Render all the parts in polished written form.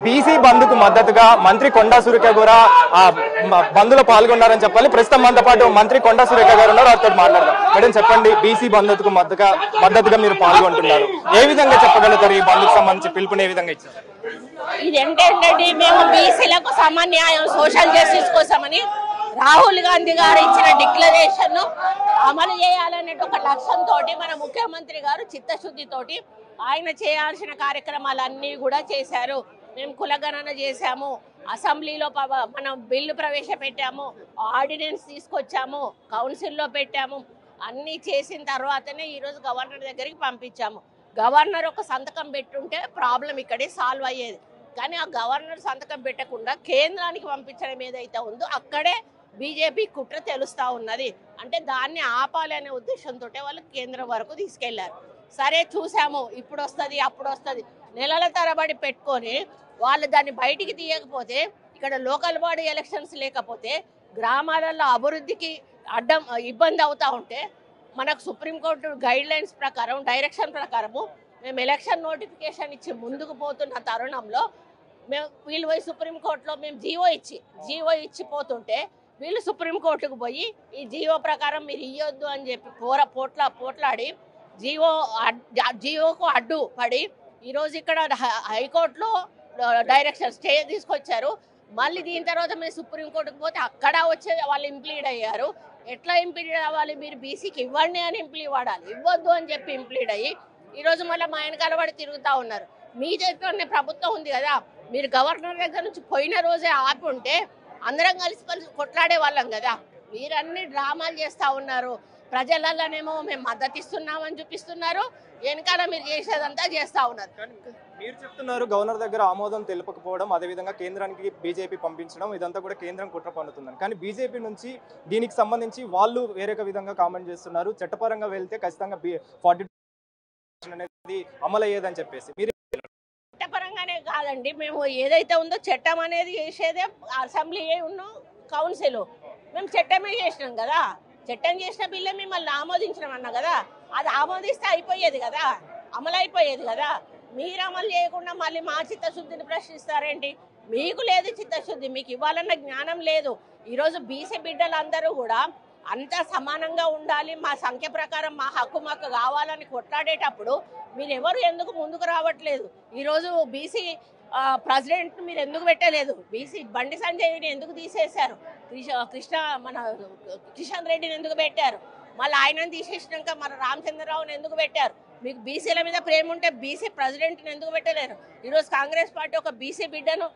BC బంద్కు మద్దతుగా మంత్రి కొండా సురేఖ కూడా బంద్లో పాల్గొన్నారని చెప్పాలి. ప్రస్తుతం మనతో పాటు మంత్రి కొండా సురేఖ గారు ఉన్నారు, వారితో మాట్లాడదాం. మేడం చెప్పండి, బీసీ బంద్కు మద్దతుగా మీరు పాల్గొంటున్నారు, ఏ విధంగా చెప్పగలుగుతారు? ఈ బంద్కు సంబంధించి పిలుపుని ఏ విధంగా ఇచ్చారు? ఇది ఏంటంటే మేము బీసీలకు సమన్యాయం సోషల్ జస్టిస్ కోసమని రాహుల్ గాంధీ గారు ఇచ్చిన డిక్లరేషన్ అమలు చేయాలనే ఒక లక్ష్యంతో మన ముఖ్యమంత్రి గారు చిత్తశుద్ధితోటి ఆయన చేయాల్సిన కార్యక్రమాలన్నీ కూడా చేశారు. మేము కులగణన చేశాము, అసెంబ్లీలో మనం బిల్లు ప్రవేశపెట్టాము, ఆర్డినెన్స్ తీసుకొచ్చాము, కౌన్సిల్లో పెట్టాము. అన్నీ చేసిన తర్వాతనే ఈరోజు గవర్నర్ దగ్గరికి పంపించాము. గవర్నర్ ఒక సంతకం పెట్టుంటే ప్రాబ్లం ఇక్కడే సాల్వ్ అయ్యేది. కానీ ఆ గవర్నర్ సంతకం పెట్టకుండా కేంద్రానికి పంపించడం ఏదైతే ఉందో అక్కడే బీజేపీ కుట్ర తెలుస్తూ ఉన్నది. అంటే దాన్ని ఆపాలనే ఉద్దేశంతో వాళ్ళు కేంద్రం వరకు తీసుకెళ్లారు. సరే చూసాము, ఇప్పుడు వస్తుంది అప్పుడు వస్తుంది నెలల తరబడి పెట్టుకొని వాళ్ళు దాన్ని బయటికి తీయకపోతే, ఇక్కడ లోకల్ బాడీ ఎలక్షన్స్ లేకపోతే గ్రామాలలో అభివృద్ధికి ఇబ్బంది అవుతూ ఉంటే మనకు సుప్రీంకోర్టు గైడ్ లైన్స్ ప్రకారం డైరెక్షన్ ప్రకారము మేము ఎలక్షన్ నోటిఫికేషన్ ఇచ్చి ముందుకు పోతున్న తరుణంలో వీళ్ళు పోయి సుప్రీంకోర్టులో మేము జీవో ఇచ్చి పోతుంటే వీళ్ళు సుప్రీంకోర్టుకు పోయి ఈ జీవో ప్రకారం మీరు ఇవ్వద్దు అని చెప్పి పోట్లాడి జీవోకు అడ్డు పడి ఈరోజు ఇక్కడ హైకోర్టులో డైరెక్షన్ స్టే తీసుకొచ్చారు. మళ్ళీ దీని తర్వాత మేము సుప్రీంకోర్టుకు పోతే అక్కడ వచ్చే వాళ్ళు ఇంప్లీడ్ అయ్యారు. ఎట్లా ఇంప్లీడ్ అవ్వాలి? మీరు బీసీకి ఇవ్వండి అని ఇంప్లీడ్ వాడాలి, ఇవ్వద్దు అని చెప్పి ఇంప్లీడ్ అయ్యి ఈరోజు మళ్ళీ మా వెనకాల పడి తిరుగుతూ ఉన్నారు. మీ చేతిలోనే ప్రభుత్వం ఉంది కదా, మీరు గవర్నర్ దగ్గర నుంచి పోయిన రోజే ఆపి ఉంటే అందరం కలిసి కొట్లాడే వాళ్ళం కదా. మీరన్ని డ్రామాలు చేస్తూ ఉన్నారు. ప్రజలలోనేమో మేము మద్దతు ఇస్తున్నామని చూపిస్తున్నారు, వెనకాల మీరు చేసేదంతా చేస్తూ ఉన్నారు. మీరు చెప్తున్నారు గవర్నర్ దగ్గర ఆమోదం తెలుపకపోవడం, అదేవిధంగా కేంద్రానికి బీజేపీ పంపించడం, ఇదంతా కూడా కేంద్రం కుట్ర పన్నుతుందని. కానీ బీజేపీ నుంచి దీనికి సంబంధించి వాళ్ళు వేరే విధంగా కామెంట్ చేస్తున్నారు. చట్టపరంగా వెళ్తే ఖచ్చితంగా 40 అనేది అమలయ్యేదని చెప్పేసి. మీరు చట్టపరంగానే కాదండి, మేము ఏదైతే ఉందో చట్టం అనేది చేసేదే అసెంబ్లీ ఉన్ను కౌన్సిల్. మేము చట్టమే చేసినాం కదా, చట్టం చేసిన బిల్లు మిమ్మల్ని ఆమోదించడం అన్నా కదా, అది ఆమోదిస్తే అయిపోయేది కదా, అమలు అయిపోయేది కదా. మీరు అమలు చేయకుండా మళ్ళీ మా చిత్తశుద్ధిని ప్రశ్నిస్తారేంటి? మీకు లేదు చిత్తశుద్ధి, మీకు ఇవ్వాలన్న జ్ఞానం లేదు. ఈరోజు బీసీ బిడ్డలందరూ కూడా అంతా సమానంగా ఉండాలి, మా సంఖ్య ప్రకారం మా హక్కు మాకు కావాలని కొట్లాడేటప్పుడు మీరు ఎవరు ఎందుకు ముందుకు రావట్లేదు? ఈరోజు బీసీ ప్రెసిడెంట్ మీరు ఎందుకు పెట్టలేదు? బీసీ బండి సంజయ్ని ఎందుకు తీసేశారు? కిషన్ రెడ్డిని ఎందుకు పెట్టారు? మళ్ళీ ఆయనను తీసేసినాక మన రామచంద్రరావుని ఎందుకు పెట్టారు? మీకు బీసీల మీద ప్రేమ ఉంటే బీసీ ప్రెసిడెంట్ని ఎందుకు పెట్టలేరు? ఈరోజు కాంగ్రెస్ పార్టీ ఒక బీసీ బిడ్డను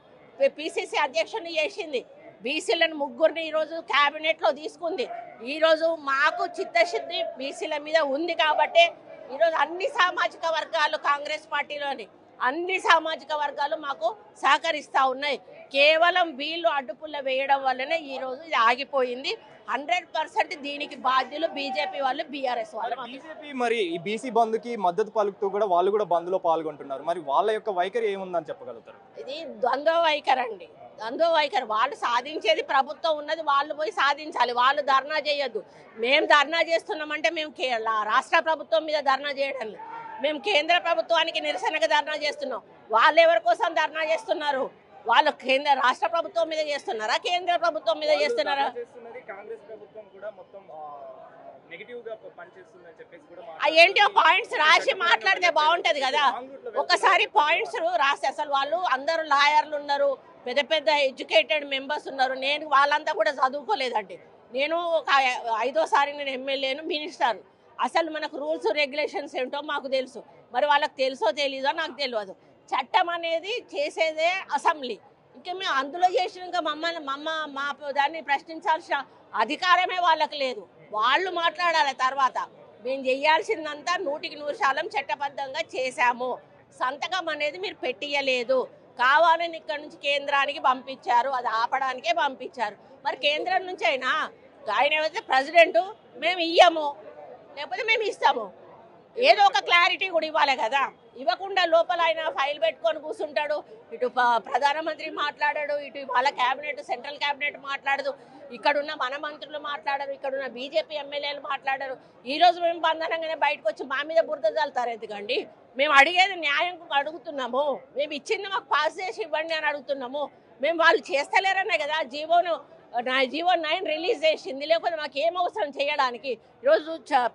పిసిసి అధ్యక్షుని చేసింది, బీసీలను ముగ్గురిని ఈరోజు క్యాబినెట్లో తీసుకుంది. ఈరోజు మాకు చిత్తశుద్ధి బీసీల మీద ఉంది కాబట్టి ఈరోజు అన్ని సామాజిక వర్గాలు కాంగ్రెస్ పార్టీలోని అన్ని సామాజిక వర్గాలు మాకు సహకరిస్తూ ఉన్నాయి. కేవలం వీళ్ళు అడ్డుపుల్ల వేయడం వల్లనే ఈరోజు ఇది ఆగిపోయింది. 100% దీనికి బాధ్యులు బీజేపీ వాళ్ళు, బీఆర్ఎస్ వాళ్ళు. బీజేపీ మరి ఈ బీసీ బంద్కి మద్దతు పలుకుతూ కూడా వాళ్ళు కూడా బంద్లో పాల్గొంటున్నారు. మరి వాళ్ళ యొక్క వైఖరి ఏముందని చెప్పగలుగుతారు? ఇది ద్వంద్వ వైఖరి అండి, ద్వంద్వ వైఖరి. వాళ్ళు సాధించేది ప్రభుత్వం ఉన్నది, వాళ్ళు పోయి సాధించాలి. వాళ్ళు ధర్నా చేయొద్దు. మేము ధర్నా చేస్తున్నామంటే మేము రాష్ట్ర ప్రభుత్వం మీద ధర్నా చేయడం లేదు, మేము కేంద్ర ప్రభుత్వానికి నిరసనగా ధర్నా చేస్తున్నాం. వాళ్ళు ఎవరి కోసం ధర్నా చేస్తున్నారు? వాళ్ళు రాష్ట్ర ప్రభుత్వం మీద చేస్తున్నారా, కేంద్ర ప్రభుత్వం మీద చేస్తున్నారా? ఏంటో పాయింట్స్ రాసి మాట్లాడితే బాగుంటది కదా. ఒకసారి పాయింట్స్ రాసి, అసలు వాళ్ళు అందరూ లాయర్లు ఉన్నారు, పెద్ద పెద్ద ఎడ్యుకేటెడ్ మెంబర్స్ ఉన్నారు. నేను వాళ్ళంతా కూడా చదువుకోలేదండి. నేను ఒక 5వ సారి నేను ఎమ్మెల్యేను, మినిస్టర్. అసలు మనకు రూల్స్ రెగ్యులేషన్స్ ఏంటో మాకు తెలుసు, మరి వాళ్ళకి తెలుసో తెలీదో నాకు తెలియదు. చట్టం అనేది చేసేదే అసెంబ్లీ. ఇంకా మేము అందులో చేసినాక మా దాన్ని ప్రశ్నించాల్సిన అధికారమే వాళ్ళకి లేదు. వాళ్ళు మాట్లాడాలి. తర్వాత మేము చేయాల్సిందంతా 100% చట్టబద్ధంగా చేశాము. సంతకం అనేది మీరు పెట్టియలేదు, కావాలని ఇక్కడ నుంచి కేంద్రానికి పంపించారు, అది ఆపడానికే పంపించారు. మరి కేంద్రం నుంచి అయినా ఆయన ఏమైతే ప్రెసిడెంట్ మేము ఇయ్యము, లేకపోతే మేము ఇస్తాము, ఏదో ఒక క్లారిటీ కూడా ఇవ్వాలి కదా. ఇవ్వకుండా లోపల ఆయన ఫైల్ పెట్టుకొని కూర్చుంటాడు, ఇటు ప్రధానమంత్రి మాట్లాడాడు, ఇటు వాళ్ళ క్యాబినెట్ సెంట్రల్ క్యాబినెట్ మాట్లాడదు, ఇక్కడున్న మన మంత్రులు మాట్లాడరు, ఇక్కడున్న బీజేపీ ఎమ్మెల్యేలు మాట్లాడరు. ఈరోజు మేము బంధనంగానే బయటకు వచ్చి మా మీద బురద చల్లుతారు ఎందుకండి? మేము అడిగేది న్యాయం అడుగుతున్నాము, మేము ఇచ్చింది మాకు పాస్ చేసి ఇవ్వండి అని అడుగుతున్నాము. మేము వాళ్ళు చేస్తలేరనే కదా జీవో 9 రిలీజ్ చేసింది, లేకపోతే మాకు ఏం అవసరం చేయడానికి. ఈరోజు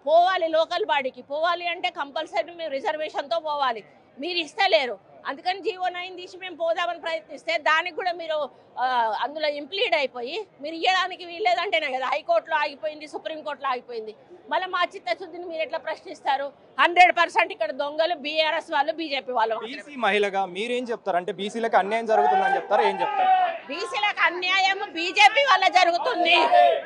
పోవాలి, లోకల్ బాడీకి పోవాలి అంటే కంపల్సరీ మేము రిజర్వేషన్తో పోవాలి, మీరు ఇస్తలేరు. అందుకని జీవో 9 తీసి మేము పోదామని ప్రయత్నిస్తే దానికి కూడా మీరు అందులో ఇంప్లీడ్ అయిపోయి మీరు ఇవ్వడానికి వీల్లేదంటేనే కదా హైకోర్టులో ఆగిపోయింది, సుప్రీంకోర్టులో ఆగిపోయింది. మళ్ళీ మా చిత్తశుద్ధిని మీరు ఎట్లా ప్రశ్నిస్తారు? 100% ఇక్కడ దొంగలు బీఆర్ఎస్ వాళ్ళు, బీజేపీ వాళ్ళు. బీసీ మహిళగా మీరేం చెప్తారు? అంటే బీసీలకు అన్యాయం జరుగుతుందని చెప్తారా, ఏం చెప్తారు? బీసీలకు అన్యాయం బీజేపీ వల్ల జరుగుతుంది,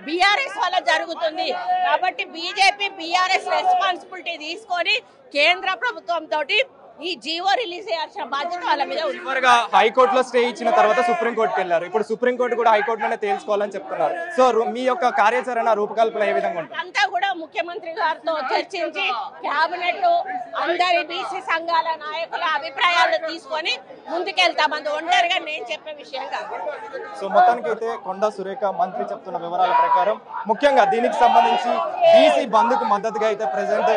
బీఆర్ఎస్ వల్ల జరుగుతుంది. కాబట్టి బీజేపీ బీఆర్ఎస్ రెస్పాన్సిబిలిటీ తీసుకొని కేంద్ర ప్రభుత్వంతో ఈ జీవో రిలీజ్ చేయాల్సిన బాధ్యత వాళ్ళ మీద ఉంది. చివరిగా హైకోర్టులో స్టే ఇచ్చిన తర్వాత సుప్రీంకోర్టుకి వెళ్ళారు, ఇప్పుడు సుప్రీంకోర్టు కూడా హైకోర్టులోనే తేల్చుకోవాలని చెప్తున్నారు. సో మీ యొక్క కార్యాచరణ రూపకల్పన ఏ విధంగా ఉంటుంది? అంతా కూడా ముఖ్యమంత్రి గారితో చర్చించి కేబినెట్ అందరి బీసీ సంఘాల నాయకుల అభిప్రాయాలు తీసుకొని ముందుకెళ్తాం. అది ఒంటరిగా నేను చెప్పే విషయం కాదు. సో మొత్తానికి అయితే కొండా సురేఖ మంత్రి చెప్తున్న వివరాల ప్రకారం ముఖ్యంగా దీనికి సంబంధించి బీసీ బంద్ కు మద్దతుగా అయితే ప్రెసిడెంట్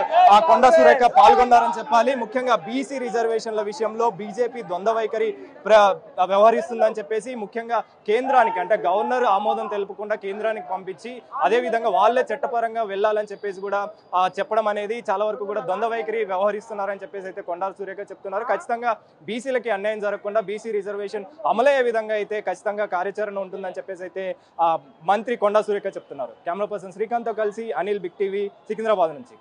కొండా సురేఖ పాల్గొన్నారని చెప్పాలి. ముఖ్యంగా బీసీ రిజర్వేషన్ల విషయంలో బీజేపీ ద్వంద్వ వైఖరి వ్యవహరిస్తుందని చెప్పేసి ముఖ్యంగా కేంద్రానికి అంటే గవర్నర్ ఆమోదం తెలుపకుండా కేంద్రానికి పంపించి అదే విధంగా వాళ్ళే చట్టపరంగా వెళ్ళాలని చెప్పేసి కూడా చెప్పడం అనేది చాలా వరకు కూడా ద్వంద్వ వైఖరి వ్యవహరిస్తున్నారని చెప్పేసి అయితే కొండా సురేఖ చెప్తున్నారు. ఖచ్చితంగా బీసీలకి అన్యాయం జరగకుండా బీసీ రిజర్వేషన్ అమలయ్యే విధంగా అయితే ఖచ్చితంగా కార్యాచరణ ఉంటుందని చెప్పేసి అయితే మంత్రి కొండా సురేఖ చెప్తున్నారు. కెమెరా పర్సన్ శ్రీకాంత్తో కలిసి అనిల్, బిగ్ టీవీ, సికింద్రాబాద్ నుంచి.